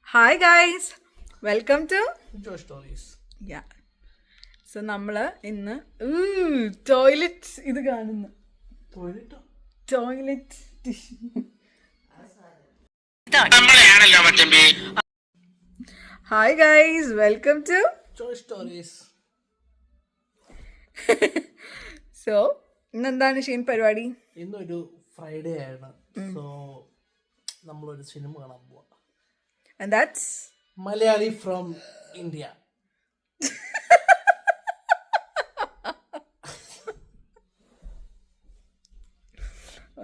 Hi guys, welcome to Joy Stories. Yeah. So നമ്മൾ ഇന്ന് toilet ഇത് കാണുന്നു. Toilet tissue. Hi guys, welcome to Joy Stories. So ഇന്നെന്താണ് ഷീൻ പരിപാടി? ഇന്നൊരു ഫ്രൈഡേ ആണ്. സോ നമ്മളൊരു സിനിമ കാണാൻ പോവാ. And that's Malayali from India.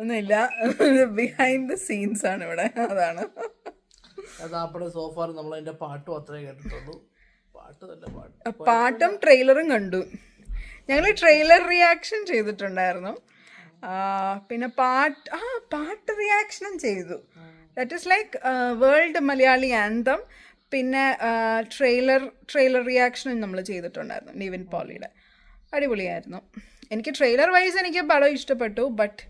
ഒന്നുമില്ല, ബിഹൈൻഡ് ദ സീൻസ് ആണ് ഇവിടെ. അതാണ് അതാപ്പടെ സോഫാർ നമ്മൾ അതിന്റെ പാട്ട് മാത്രമേ കേട്ടിട്ടുള്ളൂ. പാട്ട് തന്നെ പാട്ടും ട്രെയിലറും കണ്ടു. ഞങ്ങൾ ട്രെയിലർ റിയാക്ഷൻ ചെയ്തിട്ടുണ്ടായിരുന്നു. പിന്നെ പാട്ട് റിയാക്ഷനും ചെയ്തു. That is like world Malayali anthem. പിന്നെ ട്രെയിലർ റിയാക്ഷനും നമ്മൾ ചെയ്തിട്ടുണ്ടായിരുന്നു നിവിൻ പോളിയുടെ. അടിപൊളിയായിരുന്നു. എനിക്ക് ട്രെയിലർ വൈസ് എനിക്ക് പടം ഇഷ്ടപ്പെട്ടു. ബട്ട്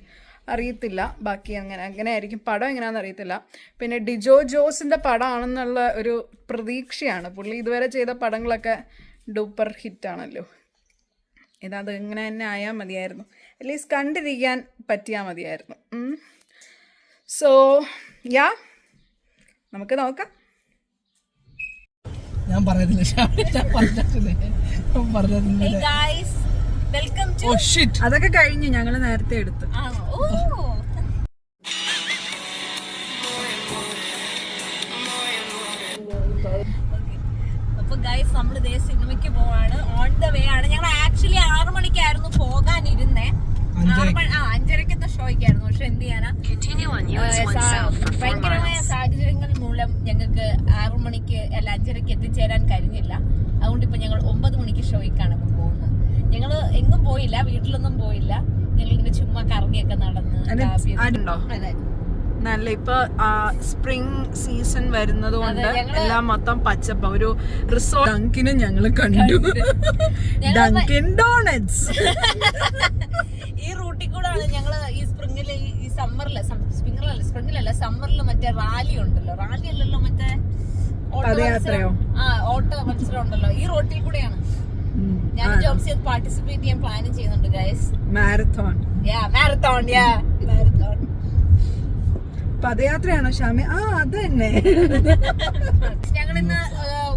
അറിയത്തില്ല ബാക്കി അങ്ങനെ ആയിരിക്കും പടം എങ്ങനെയാണെന്ന് അറിയത്തില്ല. പിന്നെ ഡിജോ ജോസിൻ്റെ പടമാണെന്നുള്ള ഒരു പ്രതീക്ഷയാണ്. പുള്ളി ഇതുവരെ ചെയ്ത പടങ്ങളൊക്കെ ഡൂപ്പർ ഹിറ്റാണല്ലോ. ഇതത് ഇങ്ങനെ തന്നെ ആയാൽ മതിയായിരുന്നു. അറ്റ്ലീസ്റ്റ് കണ്ടിരിക്കാൻ പറ്റിയാൽ മതിയായിരുന്നു. സോ യാ, നമുക്ക് നോക്കാം. ഞാൻ പറഞ്ഞില്ല. അതൊക്കെ കഴിഞ്ഞു, ഞങ്ങൾ നേരത്തെ എടുത്തു. അപ്പൊ ഗൈസ് നമ്മൾ ഇതേ സിനിമയ്ക്ക് പോവാണ്. ഓൺ ദ വേ ആണ്. ഞങ്ങൾ ആക്ച്വലി 6 മണിക്കായിരുന്നു പോകാനിരുന്നേ. 5:30 ഷോയ്ക്കായിരുന്നു. പക്ഷെ എന്ത് ചെയ്യാനാ, ഭയങ്കരമായ സാഹചര്യങ്ങൾ മൂലം ഞങ്ങൾക്ക് 6 മണിക്ക് അല്ല 5:30 എത്തിച്ചേരാൻ കഴിഞ്ഞില്ല. അതുകൊണ്ട് ഇപ്പൊ ഞങ്ങൾ 9 മണിക്ക് ഷോയ്ക്കാണ് ഇപ്പൊ പോകുന്നത്. ഞങ്ങള് എങ്ങും പോയില്ല, വീട്ടിലൊന്നും പോയില്ല. ഞങ്ങൾ ഇങ്ങനെ ചുമ്മാ കറങ്ങിയൊക്കെ നടന്ന്. അതെ, നല്ല ഇപ്പൊ സ്പ്രിംഗ് സീസൺ വരുന്നത് കൊണ്ട് എല്ലാം മൊത്തം പച്ചപ്പ. ഒരു റിസോർട്ട് ഡങ്കിനും ഞങ്ങൾ കണ്ടു. ഡങ്കിൻ ഡോണറ്റ്സ്. ഈ റൂട്ടിൽ കൂടെ ആണ് ഞങ്ങള് ഈ സ്പ്രിംഗില് ഈ സ്പ്രിംഗിലല്ല സമ്മറില് മറ്റേ റാലി ഉണ്ടല്ലോ. റാലി അല്ലല്ലോ, മറ്റേ ഓട്ടോ മത്സരം ഉണ്ടല്ലോ. ഈ റോട്ടിൽ കൂടെയാണ് ഞാൻ ജോബ്സ് ചെയ്ത് പാർട്ടിസിപ്പേറ്റ് ചെയ്യാൻ പ്ലാൻ ചെയ്യുന്നുണ്ട് ഗൈസ്. മാരത്തോൺ. പദയാത്രയാണോ ഷാമി? അത് തന്നെ. ഞങ്ങൾ ഇന്ന്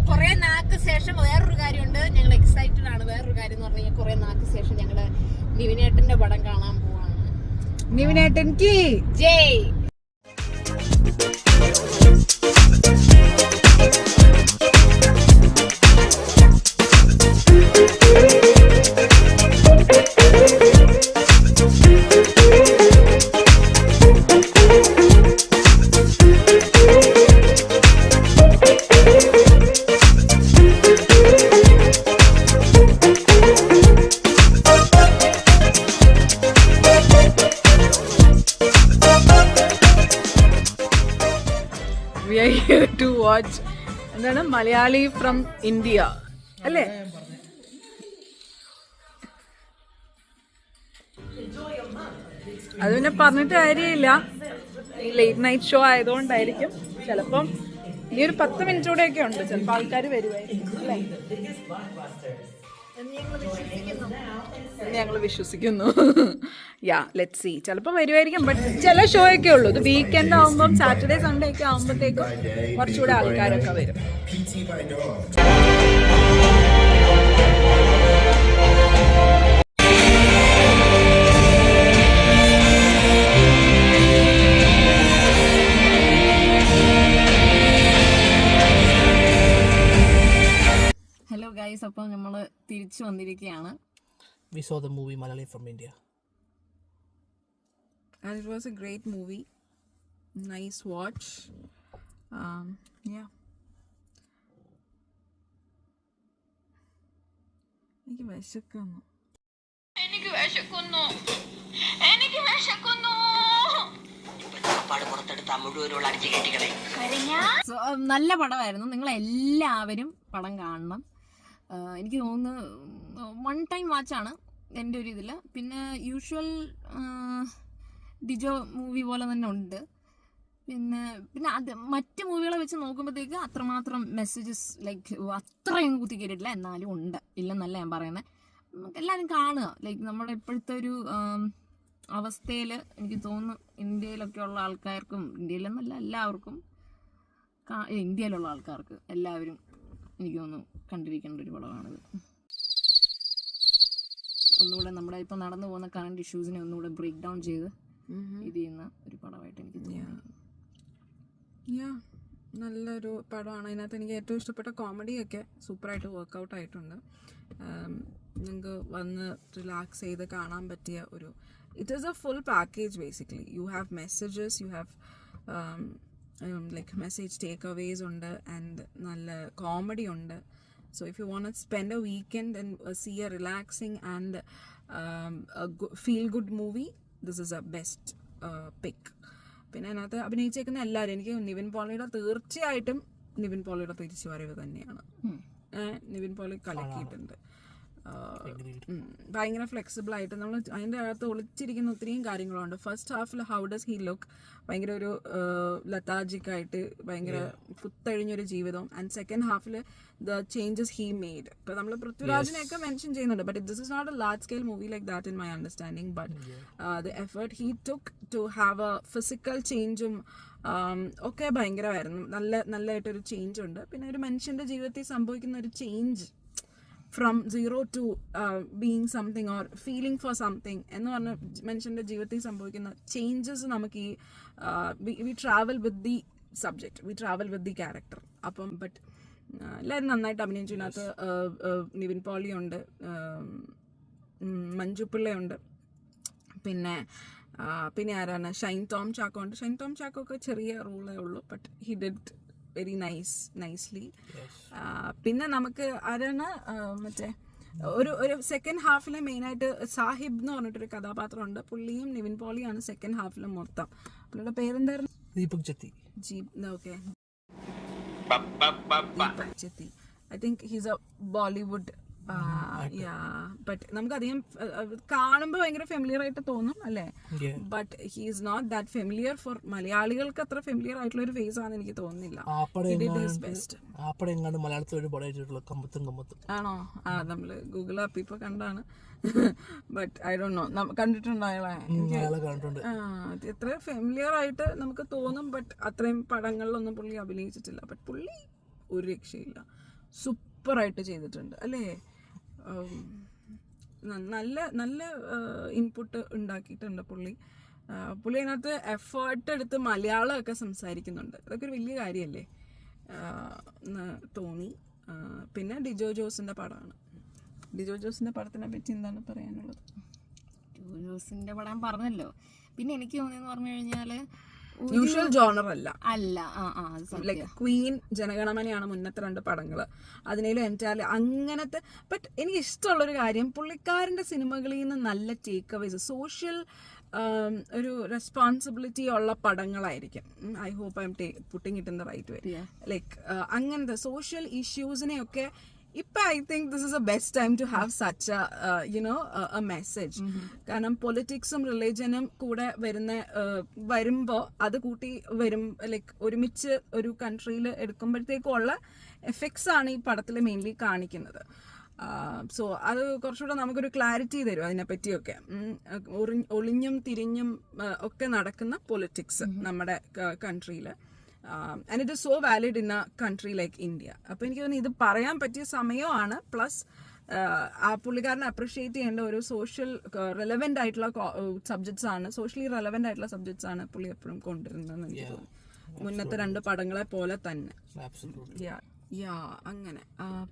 കുറെ നാക്ക് ശേഷം വേറൊരു കാര്യമുണ്ട്. ഞങ്ങൾ എക്സൈറ്റഡ് ആണ്. വേറൊരു കാര്യം എന്ന് പറഞ്ഞാൽ കുറെ നാക്ക് ശേഷം ഞങ്ങള് നിവിനേട്ടന്റെ പടം കാണാൻ പോവാണ്. നിവിനേട്ടൻ കി ജയ്. We are here to watch എന്താണ് മലയാളി ഫ്രം ഇന്ത്യ അല്ലേ? അത് പിന്നെ പറഞ്ഞിട്ട് കാര്യമില്ല. ഈ ലേറ്റ് നൈറ്റ് ഷോ ആയതുകൊണ്ടായിരിക്കും. ചിലപ്പം ഇനി ഒരു 10 മിനിറ്റ് കൂടെയൊക്കെ ഉണ്ട്. ചിലപ്പോൾ ആൾക്കാർ വരുമായിരിക്കും അല്ലേ? ഞങ്ങൾ വിശ്വസിക്കുന്നു. യാ, ലെറ്റ്സ് സീ. ചിലപ്പോൾ വരുമായിരിക്കും. ബട്ട് ചില ഷോ ഒക്കെ ഉള്ളൂ. ഇത് വീക്കെൻഡ് ആകുമ്പം സാറ്റർഡേ സൺഡേ ഒക്കെ ആകുമ്പോഴത്തേക്കും കുറച്ചുകൂടെ ആൾക്കാരൊക്കെ വരും. ഹലോ ഗൈസ്, അപ്പോൾ നമ്മൾ തിരിച്ചു വന്നിരിക്കുകയാണ്. We saw the movie Malayali from India. And it was a great movie. Nice watch. Yeah. എനിക്ക് വിശക്കുന്നു. നല്ല പടമായിരുന്നു. നിങ്ങൾ എല്ലാവരും പടം കാണണം. എനിക്ക് തോന്നുന്നു 1 ടൈം വാച്ചാണ് എൻ്റെ ഒരു ഇതിൽ. പിന്നെ യൂഷ്വൽ ഡിജോ മൂവി പോലെ തന്നെ ഉണ്ട്. പിന്നെ പിന്നെ അത് മറ്റ് മൂവികളെ വെച്ച് നോക്കുമ്പോഴത്തേക്ക് അത്രമാത്രം മെസ്സേജസ് ലൈക്ക് അത്രയും കുത്തി കയറിയിട്ടില്ല, എന്നാലും ഉണ്ട്, ഇല്ലെന്നല്ല ഞാൻ പറയുന്നത്. എല്ലാവരും കാണുക. ലൈക്ക് നമ്മുടെ ഇപ്പോഴത്തെ ഒരു അവസ്ഥയിൽ എനിക്ക് തോന്നുന്നു ഇന്ത്യയിലൊക്കെ ഉള്ള ആൾക്കാർക്കും, ഇന്ത്യയിലെന്നല്ല എല്ലാവർക്കും, ഇന്ത്യയിലുള്ള ആൾക്കാർക്ക് എല്ലാവരും എനിക്ക് തോന്നുന്നു കണ്ടിരിക്കേണ്ട ഒരു പടമാണിത്. ഒന്നുകൂടെ നമ്മുടെ ഇപ്പം നടന്നു പോകുന്ന കറണ്ട് ഇഷ്യൂസിനെ ഒന്നുകൂടെ ബ്രേക്ക് ഡൗൺ ചെയ്ത് ഇത് ചെയ്യുന്ന ഒരു പടമായിട്ട് എനിക്ക് തോന്നുന്നു. നല്ലൊരു പടമാണ്. അതിനകത്ത് എനിക്ക് ഏറ്റവും ഇഷ്ടപ്പെട്ട കോമഡിയൊക്കെ സൂപ്പറായിട്ട് വർക്കൗട്ട് ആയിട്ടുണ്ട്. നിങ്ങൾക്ക് വന്ന് റിലാക്സ് ചെയ്ത് കാണാൻ പറ്റിയ ഒരു, it is A full package basically. You have messages, you have like message take aways ഉണ്ട്, ആൻഡ് നല്ല കോമഡി ഉണ്ട്. So if you want to spend a weekend and see a relaxing and feel good movie, this is a best pick. പിന്നെ അതിനകത്ത് അഭിനയിച്ചേക്കുന്ന എല്ലാവരും, എനിക്ക് നിവിൻ പോളിയുടെ തീർച്ചയായിട്ടും നിവിൻ പോളിയുടെ തിരിച്ചു വരവ് തന്നെയാണ്. നിവിൻ പോളി കലക്കിയിട്ടുണ്ട്. ഭയങ്കര ഫ്ലെക്സിബിൾ ആയിട്ട് നമ്മൾ അതിൻ്റെ അകത്ത് ഒളിച്ചിരിക്കുന്ന ഒത്തിരിയും കാര്യങ്ങളുണ്ട്. First Hafil how does he look, ഭയങ്കര ഒരു ലത്താജിക്കായിട്ട് ഭയങ്കര കുത്തഴിഞ്ഞൊരു ജീവിതവും. ആൻഡ് സെക്കൻഡ് ഹാഫിൽ ദ ചേഞ്ചസ് ഹീ മെയ്ഡ്. ഇപ്പം നമ്മൾ പൃഥ്വിരാജിനെയൊക്കെ മെൻഷൻ ചെയ്യുന്നുണ്ട്, but this is not a large scale movie like that in my understanding. But the effort he took to have a physical ചേഞ്ചും ഒക്കെ ഭയങ്കരമായിരുന്നു. നല്ലതായിട്ടൊരു ചേഞ്ച് ഉണ്ട്. പിന്നെ ഒരു മനുഷ്യൻ്റെ ജീവിതത്തിൽ സംഭവിക്കുന്ന ഒരു change from zero to being something or feeling for something എന്ന് പറഞ്ഞ മനുഷ്യൻ്റെ ജീവിതത്തിൽ സംഭവിക്കുന്ന ചേഞ്ചസ് നമുക്ക് ഈ we travel with the subject, we travel with the character. അപ്പം ബട്ട് എല്ലാവരും നന്നായിട്ട് അഭിനയിച്ചു. ഇതിനകത്ത് നിവിൻ പോളിയുണ്ട്, മഞ്ജു പിള്ളയുണ്ട്, പിന്നെ ആരാണ്, ഷൈൻ ടോം ചാക്കോ ഉണ്ട്. ഷൈൻ ടോം ചാക്കോ ഒക്കെ ചെറിയ റോളേ ഉള്ളൂ, but he did very nicely. പിന്നെ നമുക്ക് ആരാണ് മറ്റേ ഒരു സെക്കൻഡ് ഹാഫിലെ മെയിനായിട്ട് സാഹിബ് എന്ന് പറഞ്ഞിട്ടൊരു കഥാപാത്രമുണ്ട്. പുള്ളിയും നിവിൻ പോളിയാണ് സെക്കൻഡ് ഹാഫിലെ മൊത്തം. പുള്ളിയുടെ പേരെന്തായിരുന്നു? ദീപക് ചെത്തി. Okay, Deepak Chethi. I think he's a Bollywood. But നമുക്കധികം കാണുമ്പോൾ ഭയങ്കര ഫെമിലിയർ ആയിട്ട് തോന്നും അല്ലേ, but he is not that familiar for മലയാളികൾക്ക്. അത്ര ഫെമിലിയർ ആയിട്ടുള്ള ഒരു ഫേസ് ആണെന്ന് എനിക്ക് തോന്നുന്നില്ല. ആണോ? നമ്മള് ഗൂഗിൾ ആപ്പ് ഇപ്പൊ കണ്ടാണ്, ബട്ട് ഐ ഡോണ്ട് നോ കണ്ടിട്ടുണ്ടോ അയാളെ? എത്ര ഫെമിലിയർ ആയിട്ട് നമുക്ക് തോന്നും, ബട്ട് അത്രയും പടങ്ങളിലൊന്നും പുള്ളി അഭിനയിച്ചിട്ടില്ല. ബട്ട് പുള്ളി ഒരു രക്ഷയില്ല, സൂപ്പറായിട്ട് ചെയ്തിട്ടുണ്ട് അല്ലേ. നല്ല ഇൻപുട്ട് ഉണ്ടാക്കിയിട്ടുണ്ട് പുള്ളി. അതിനകത്ത് എഫേർട്ട് എടുത്ത് മലയാളമൊക്കെ സംസാരിക്കുന്നുണ്ട്. അതൊക്കെ ഒരു വലിയ കാര്യമല്ലേ എന്ന് തോന്നി. പിന്നെ ഡിജോ ജോസിൻ്റെ പടമാണ്. ഡിജോ ജോസിൻ്റെ പടത്തിനെ പറ്റി എന്താണ് പറയാനുള്ളത്? ഡിജോ ജോസിൻ്റെ പടം പറഞ്ഞല്ലോ. പിന്നെ എനിക്ക് തോന്നിയെന്ന് പറഞ്ഞു കഴിഞ്ഞാൽ യൂഷ്വൽ ജോണർ അല്ല. ലൈക്ക് ക്വീൻ, ജനഗണമനയാണ് മുന്നത്തെ 2 പടങ്ങൾ. അതിനേലും എൻ്റെ അങ്ങനത്തെ. ബട്ട് എനിക്ക് ഇഷ്ടമുള്ളൊരു കാര്യം, പുള്ളിക്കാരൻ്റെ സിനിമകളിൽ നിന്ന് നല്ല ടേക്ക് അവേസ്, സോഷ്യൽ ഒരു റെസ്പോൺസിബിലിറ്റി ഉള്ള പടങ്ങളായിരിക്കും. I hope I'm putting it in the right way. Like അങ്ങനത്തെ സോഷ്യൽ ഇഷ്യൂസിനെയൊക്കെ ഇപ്പം I think this is a best time to have such a message. കാരണം പൊളിറ്റിക്സും റിലീജനും കൂടെ വരുമ്പോൾ അത് കൂട്ടി വരും, ലൈക്ക് ഒരുമിച്ച് ഒരു കൺട്രിയിൽ എടുക്കുമ്പോഴത്തേക്കുള്ള എഫക്ട്സ് ആണ് ഈ പടത്തിൽ മെയിൻലി കാണിക്കുന്നത്. സോ അത് കുറച്ചുകൂടെ നമുക്കൊരു ക്ലാരിറ്റി തരും അതിനെപ്പറ്റിയൊക്കെ. ഒളിഞ്ഞും തിരിഞ്ഞും ഒക്കെ നടക്കുന്ന പൊളിറ്റിക്സ് നമ്മുടെ കൺട്രിയിൽ. And it is so valid in a country like India. അപ്പോൾ എനിക്ക് തോന്നുന്നു ഇത് പറയാൻ പറ്റിയ സമയമാണ്. പ്ലസ് ആ പുള്ളിക്കാരനെ അപ്രിഷിയേറ്റ് ചെയ്യേണ്ട ഒരു സോഷ്യൽ റെലവെൻ്റ് ആയിട്ടുള്ള സബ്ജക്ട്സ് ആണ്, സോഷ്യലി റെലവെൻ്റ് ആയിട്ടുള്ള സബ്ജക്ട്സ് ആണ് പുള്ളി എപ്പോഴും കൊണ്ടുവരുന്നതെന്ന് എനിക്ക് തോന്നുന്നു, മുന്നത്തെ 2 പടങ്ങളെ പോലെ തന്നെ. അങ്ങനെ.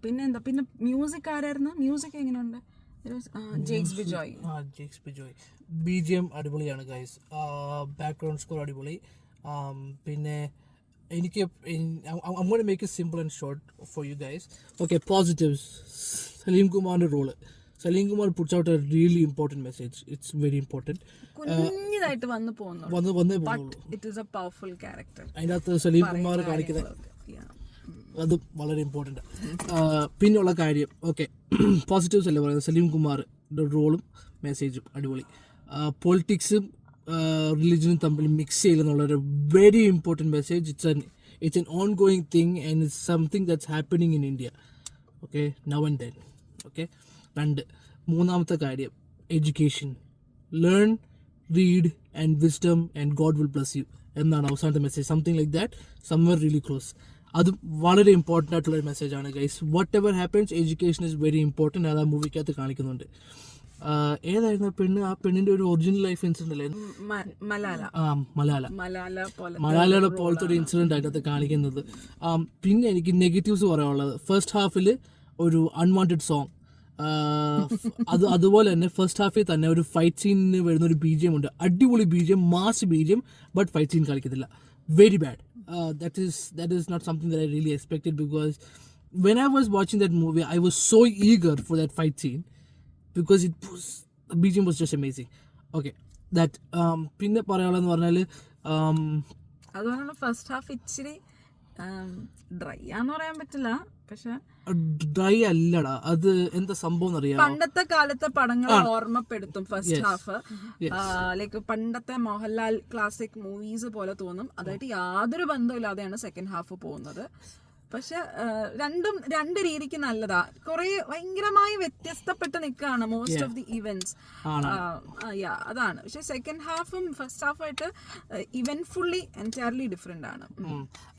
പിന്നെന്താ, പിന്നെ മ്യൂസിക് ആരായിരുന്നു? മ്യൂസിക് എങ്ങനെയുണ്ട്? ജെയ്ക്സ് ബിജോയ്. BGM അടിപൊളിയാണ് ഗൈസ്, ബാക്ക്ഗ്രൗണ്ട് സ്കോർ അടിപൊളി. പിന്നെ എനിക്ക് I'm going to make it simple and short for you guys. Okay, positives. Salim Kumar's role. Salim Kumar puts out a really important message. It's very important. കുഞ്ഞിതായിട്ട് വന്നു പോകുന്നു. It is a powerful character. അതിനകത്ത് സലീം കുമാർ കാണിക്കുന്നത് അത് വളരെ important. പിന്നെയുള്ള കാര്യം, okay, positives അല്ലേ പറയുന്നത്. സലീം കുമാറിൻ്റെ റോളും മെസ്സേജും അടിപൊളി. പൊളിറ്റിക്സും റിലിജനും തമ്മിൽ മിക്സ് ചെയ്യില്ലെന്നുള്ളൊരു very important message. It's an ongoing thing and it's something that's happening in India. Okay, now and then. Okay, മൂന്നാമത്തെ കാര്യം education. Learn, read and wisdom and God will bless you എന്നാണ് അവസാനത്തെ message. Something like that, somewhere really close. അതും വളരെ important ആയിട്ടുള്ളൊരു മെസ്സേജാണ് guys. Whatever happens, education is very important. അത് ആ മൂവിക്കകത്ത് കാണിക്കുന്നുണ്ട്. ഏതായിരുന്നു പെണ്ണ്? ആ പെണ്ണിന്റെ ഒരു ഒറിജിനൽ ലൈഫ് ഇൻസിഡന്റ് അല്ലേ? മലാലയുടെ പോലത്തെ ഒരു ഇൻസിഡന്റ് ആയിട്ട് അത് കാണിക്കുന്നത്. പിന്നെ എനിക്ക് നെഗറ്റീവ്സ് പറയാനുള്ളത്, ഫസ്റ്റ് ഹാഫിൽ ഒരു അൺവാണ്ടഡ് സോങ്. അതുപോലെ തന്നെ ഫസ്റ്റ് ഹാഫിൽ തന്നെ ഒരു ഫൈറ്റ് സീനിന് വരുന്ന ഒരു BGM ഉണ്ട്. അടിപൊളി BGM, mass BGM, but fight scene കളിക്കത്തില്ല. Very bad. That is not something that I really expected, because when I was watching that movie I was so eager for that fight scene because the BGM was just amazing. Okay, that പിന്നെ പറയാനുള്ളതെന്ന് പറഞ്ഞാൽ അതുകൊണ്ടാണ് first half ഇച്ചിരി dry ആന്ന് പറയാൻ പറ്റില്ല. പക്ഷെ dry അല്ലടാ, അത് എന്താ സംഭവം എന്നറിയാം. പണ്ടത്തെ കാലത്തെ പടങ്ങളെ ഓർമ്മപ്പെടുത്തും ഫസ്റ്റ് ഹാഫ്. ലൈക്ക് പണ്ടത്തെ മോഹൻലാൽ ക്ലാസിക് മൂവീസ് പോലെ തോന്നും. അതായിട്ട് യാതൊരു ബന്ധമില്ലാതെയാണ് സെക്കൻഡ് ഹാഫ് പോകുന്നത്. പക്ഷെ രണ്ട് രീതിക്ക് നല്ലതാ. കുറെ ഭയങ്കരമായി വ്യത്യസ്തപ്പെട്ട് നിൽക്കുകയാണ് മോസ്റ്റ് ഓഫ് ദി ഇവന്റ്സ്. അതാണ്. പക്ഷെ സെക്കൻഡ് ഹാഫും ഫസ്റ്റ് ഹാഫുമായിട്ട് ഇവന്റ്ഫുള്ളി എൻറ്റയർലി ഡിഫറെന്റ് ആണ്.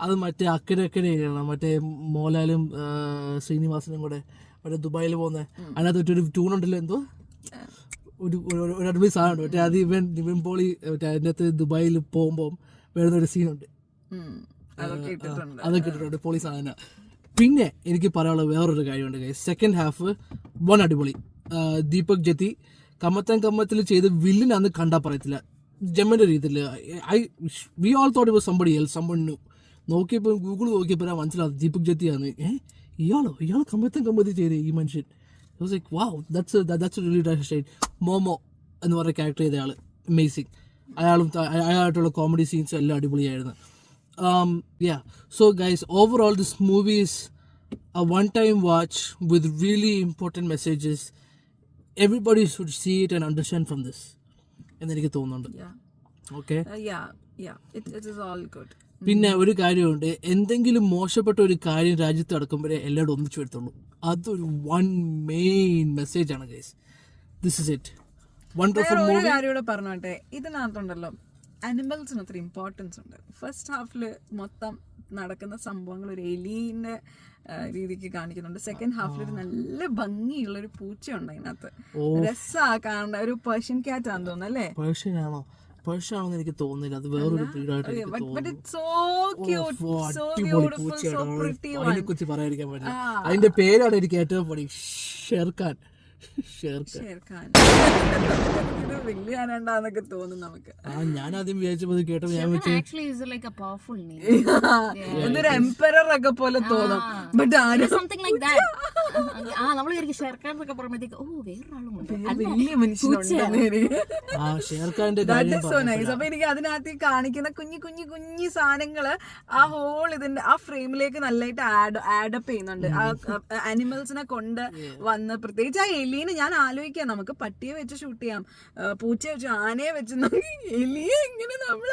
അത് മറ്റേ അക്കരെ മറ്റേ മോഹൻലാലും ശ്രീനിവാസനും കൂടെ മറ്റേ ദുബായിൽ പോകുന്നത്. അതിനകത്ത് ഒരു ട്യൂൺ ഉണ്ടല്ലോ, എന്തോ ഒരു അടിപൊളി സാധനം. മറ്റേ അത് ഇവൻ പോളി മറ്റേ അതിൻ്റെ അകത്ത് ദുബായിൽ പോകുമ്പോൾ വരുന്നൊരു സീനുണ്ട്. അതൊക്കെ ഇട്ടിട്ടുണ്ട്, പോളി സാധന. പിന്നെ എനിക്ക് പറയാനുള്ള വേറൊരു കാര്യമുണ്ട് ഗൈസ്. സെക്കൻഡ് ഹാഫ് അടിപൊളി. ദീപക് ജത്തി കമ്മത്തിൽ ചെയ്ത് വില്ലിന് അന്ന് കണ്ടാൽ പറയത്തില്ല, ജമ്മന്റെ രീതിയിൽ. We all thought it was somebody else, someone new. നോക്കിയപ്പോൾ ഗൂഗിൾ നോക്കിയപ്പോൾ ഞാൻ മനസ്സിലാവും ദീപക് ജത്തിയാണ്. ഇയാൾ കമ്മത്തിൽ ചെയ്ത് ഈ മനുഷ്യൻ. Like wow, that's really destination. Momo എന്ന് പറഞ്ഞ ക്യാരക്ടർ ചെയ്ത ആൾ അമേസിങ്. അയാളായിട്ടുള്ള കോമഡി സീൻസും എല്ലാം അടിപൊളിയായിരുന്നു. So guys, overall this movie is a one-time watch with really important messages. Everybody should see it and understand from this എന്ന് എനിക്ക് തോന്നുന്നുണ്ട്. Okay, it is all good. പിന്നെ ഒരു കാര്യമുണ്ട്, എന്തെങ്കിലും മോശപ്പെട്ട ഒരു കാര്യം രാജ്യത്ത് നടക്കുമ്പോഴേ എല്ലാവരും ഒന്നിച്ചു വരുത്തുള്ളൂ. അതൊരു വൺ മെയിൻ മെസ്സേജ് ആണ് guys. This is it. Wonderful movie. ഒരു കാര്യം കൂടെ പറഞ്ഞോട്ടെ, ഇതിനകത്തുണ്ടല്ലോ അനിമൽസിന് ഒത്തിരി ഇമ്പോർട്ടൻസ് ഉണ്ട്. ഫസ്റ്റ് ഹാഫിൽ മൊത്തം നടക്കുന്ന സംഭവങ്ങൾ ഒരു എലീന്റെ രീതിക്ക് കാണിക്കുന്നുണ്ട്. സെക്കൻഡ് ഹാഫിൽ ഒരു നല്ല ഭംഗിയുള്ള ഒരു പൂച്ചയുണ്ട് അതിനകത്ത്. രസാ കാണേണ്ട. ഒരു പേർഷ്യൻ ക്യാറ്റ് ആണെന്ന് തോന്നുന്നു അല്ലേ? പേർഷ്യനാണെന്ന് എനിക്ക് തോന്നുന്നില്ല, അത് വേറൊരു ബ്രീഡായിട്ട് അതിനെ കുറിച്ച് പറയാതിരിക്കാൻ പറ്റില്ല. അതിന്റെ പേരാണ് എനിക്ക് ഏറ്റവും പണി, ഷെർഖാൻ. വലിയ ആനണ്ടാന്നൊക്കെ തോന്നും നമുക്ക്. ഞാൻ ആദ്യം വിചാരിച്ചപ്പോൾ കേട്ടോ, ഞാൻ എന്തൊരു എംപറർ ഒക്കെ പോലെ തോന്നും. ബട്ട് വലിയ മനുഷ്യനുണ്ട്. അപ്പൊ എനിക്ക് അതിനകത്ത് കാണിക്കുന്ന കുഞ്ഞു സാധനങ്ങള് ആ ഹോൾ ഇതിന്റെ ആ ഫ്രെയിമിലേക്ക് നല്ലതായിട്ട് ആഡപ്പ് ചെയ്യുന്നുണ്ട്. ആ അനിമൽസിനെ കൊണ്ട് വന്ന്, പ്രത്യേകിച്ച് ആ എലീനെ ഞാൻ ആലോചിക്കാം, നമുക്ക് പട്ടിയെ വെച്ച് ഷൂട്ട് ചെയ്യാം, പൂച്ചയെ വെച്ച്, ആനയെ വെച്ച്, എലിയെ എങ്ങനെ നമ്മൾ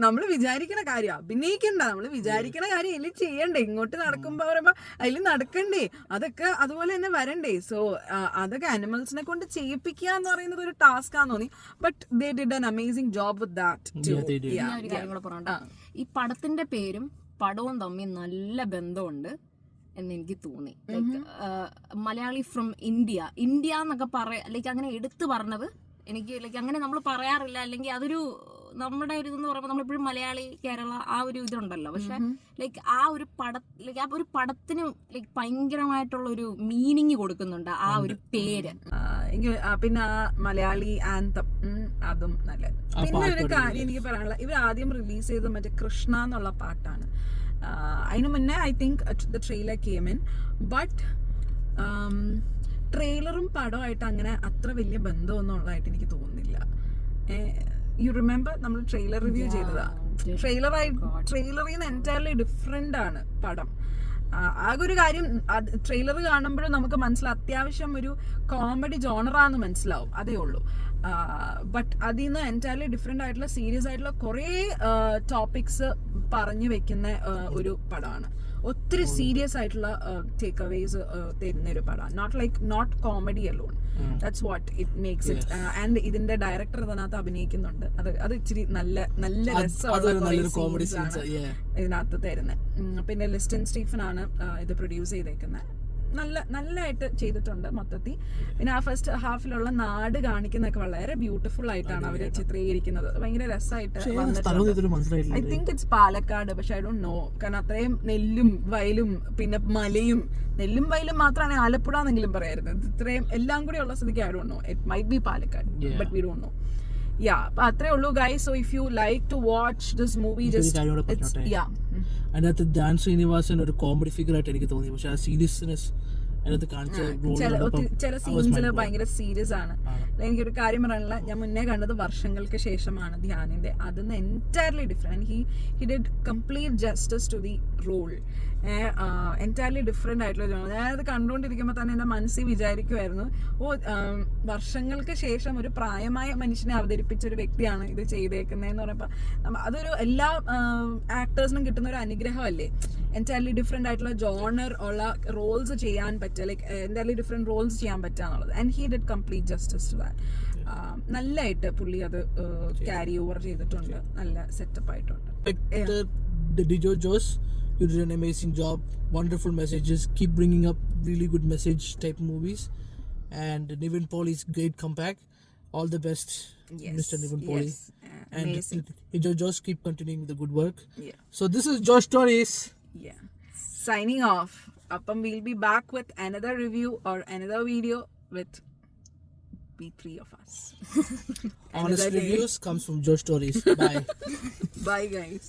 നമ്മൾ വിചാരിക്കണ കാര്യം അഭിനയിക്കണ്ട, നമ്മൾ വിചാരിക്കണ കാര്യം എലി ചെയ്യണ്ടേ, ഇങ്ങോട്ട് നടക്കുമ്പോ പറയുമ്പോ അതിൽ നടക്കണ്ടേ, അതൊക്കെ അതുപോലെ തന്നെ വരണ്ടേ. സോ അതൊക്കെ അനിമൽസിനെ കൊണ്ട് ചെയ്യിപ്പിക്കുക എന്ന് പറയുന്നത് ഒരു ടാസ്ക് ആണെന്ന് തോന്നി. But they did an amazing job with that. ഈ പടത്തിന്റെ പേരും പടവും തമ്മിൽ നല്ല ബന്ധമുണ്ട് എന്ന് എനിക്ക് തോന്നി. ലൈക്ക് മലയാളി ഫ്രം ഇന്ത്യ എന്നൊക്കെ ലൈക്ക് അങ്ങനെ എടുത്തു പറഞ്ഞത് എനിക്ക് ലൈക്ക് അങ്ങനെ നമ്മൾ പറയാറില്ല, അല്ലെങ്കിൽ അതൊരു നമ്മുടെ ഒരു ഇതെന്ന് പറയുമ്പോൾ നമ്മളെപ്പോഴും മലയാളി കേരള ആ ഒരു ഇതുണ്ടല്ലോ. പക്ഷെ ലൈക്ക് ആ ഒരു ലൈക്ക് ആ ഒരു പടത്തിന് ലൈക്ക് ഭയങ്കരമായിട്ടുള്ള ഒരു മീനിങ് കൊടുക്കുന്നുണ്ട് ആ ഒരു പേര്. പിന്നെ ആ മലയാളി ആന്തം അതും നല്ലത്. പിന്നെ ഒരു കാര്യം എനിക്ക് പറയാനുള്ള, ഇവർ ആദ്യം റിലീസ് ചെയ്ത മറ്റേ കൃഷ്ണ എന്നുള്ള പാട്ടാണ്. അതിന് മുന്നേ I think the trailer came in, but ട്രെയിലറും പടമായിട്ട് അങ്ങനെ അത്ര വലിയ ബന്ധമൊന്നും ഉള്ളതായിട്ട് എനിക്ക് തോന്നുന്നില്ല. യു റിമെമ്പർ നമ്മൾ ട്രെയിലർ റിവ്യൂ ചെയ്തതാ. ട്രെയിലറിൽ നിന്ന് എൻറ്റയർലി ഡിഫറെന്റ് ആണ് പടം. ആകെ ഒരു കാര്യം ട്രെയിലർ കാണുമ്പോഴും നമുക്ക് അത്യാവശ്യം ഒരു കോമഡി ജോണറാന്ന് മനസ്സിലാവും, അതേ ഉള്ളൂ. ബട്ട് അതിൽ നിന്ന് എൻറ്റയർലി ഡിഫറെൻ്റ് ആയിട്ടുള്ള സീരിയസ് ആയിട്ടുള്ള കുറേ ടോപ്പിക്സ് പറഞ്ഞു വെക്കുന്ന ഒരു പടമാണ്. ഒത്തിരി സീരിയസ് ആയിട്ടുള്ള ടേക്ക് അവേസ് തരുന്ന ഒരു പടമാണ്. Not comedy alone. That's what it makes it. And ഇതിന്റെ ഡയറക്ടർ അതിനകത്ത് അഭിനയിക്കുന്നുണ്ട്. അത് ഇച്ചിരി നല്ല രസമുള്ള ഇതിനകത്ത് തരുന്നത്. പിന്നെ ലിസ്റ്റൻ സ്റ്റീഫൻ ആണ് ഇത് പ്രൊഡ്യൂസ് ചെയ്തേക്കുന്നത്. നല്ലതായിട്ട് ചെയ്തിട്ടുണ്ട് മൊത്തത്തിൽ. പിന്നെ ആ ഫസ്റ്റ് ഹാഫിലുള്ള നാട് കാണിക്കുന്നതൊക്കെ വളരെ ബ്യൂട്ടിഫുൾ ആയിട്ടാണ് അവർ ചിത്രീകരിക്കുന്നത്. ഭയങ്കര രസമായിട്ട് വന്നിട്ടുണ്ട്. ഐ തിങ്ക് ഇറ്റ്സ് പാലക്കാട്, പക്ഷെ ഐ ഡോണ്ട് നോ. കാരണം അത്രയും നെല്ലും വയലും പിന്നെ മലയും, നെല്ലും വയലും മാത്രമാണ് ആലപ്പുഴ എന്നെങ്കിലും പറയാറുണ്ട്. ഇത്രയും എല്ലാം കൂടി ഉള്ള സ്ഥിതിക്ക് I don't know. It might be Palakkad, but we don't know. അപ്പൊ അത്രേ ഉള്ളൂ guys. So if you like to watch this movie അതിനകത്ത് ഡാൻ ശ്രീനിവാസൻ ഒരു കോമഡി ഫിഗർ ആയിട്ട് എനിക്ക് തോന്നി. പക്ഷെ ആ സീരിയസ്നെസ് അതിനകത്ത് കാണിച്ച ചില സീൻസില് ഭയങ്കര സീരിയസ് ആണ്. എനിക്കൊരു കാര്യം പറയാനുള്ള, ഞാൻ മുന്നേ കണ്ടത് വർഷങ്ങൾക്ക് ശേഷമാണ് ധ്യാനിന്റെ. അതിന്ന് entirely different. He did complete justice to the role. Entirely different ആയിട്ടുള്ള ജോണർ. ഞാനത് കണ്ടുകൊണ്ടിരിക്കുമ്പോൾ തന്നെ എൻ്റെ മനസ്സിൽ വിചാരിക്കുമായിരുന്നു, വർഷങ്ങൾക്ക് ശേഷം ഒരു പ്രായമായ മനുഷ്യനെ അവതരിപ്പിച്ച ഒരു വ്യക്തിയാണ് ഇത് ചെയ്തേക്കുന്നതെന്ന് പറയുമ്പോൾ അതൊരു എല്ലാ ആക്ടേഴ്സിനും കിട്ടുന്ന ഒരു അനുഗ്രഹമല്ലേ. എൻറ്റയർലി ഡിഫറെന്റ് ആയിട്ടുള്ള ജോണർ ഉള്ള റോൾസ് ചെയ്യാൻ പറ്റുക, ലൈക്ക് എൻറ്റയർലി ഡിഫറെന്റ് റോൾസ് ചെയ്യാൻ പറ്റുക എന്നുള്ളത്. And he did complete justice to that. നല്ലതായിട്ട് പുള്ളി അത് ക്യാരി ഓവർ ചെയ്തിട്ടുണ്ട്. നല്ല സെറ്റപ്പ് ആയിട്ടുണ്ട്. Dijo Josh, you did an amazing job. Wonderful messages. Keep bringing up really good message type movies. And Nivin Pauli's great comeback. All the best, Yes, Mr. Nivin Pauli. yes, And amazing. Dijo Josh, keep continuing the good work. Yeah. So this is Josh Stories. Yeah. Signing off. Appam we'll be back with another review or another video with B3 of us. Honest reviews comes from Josh Stories. Bye. Bye guys.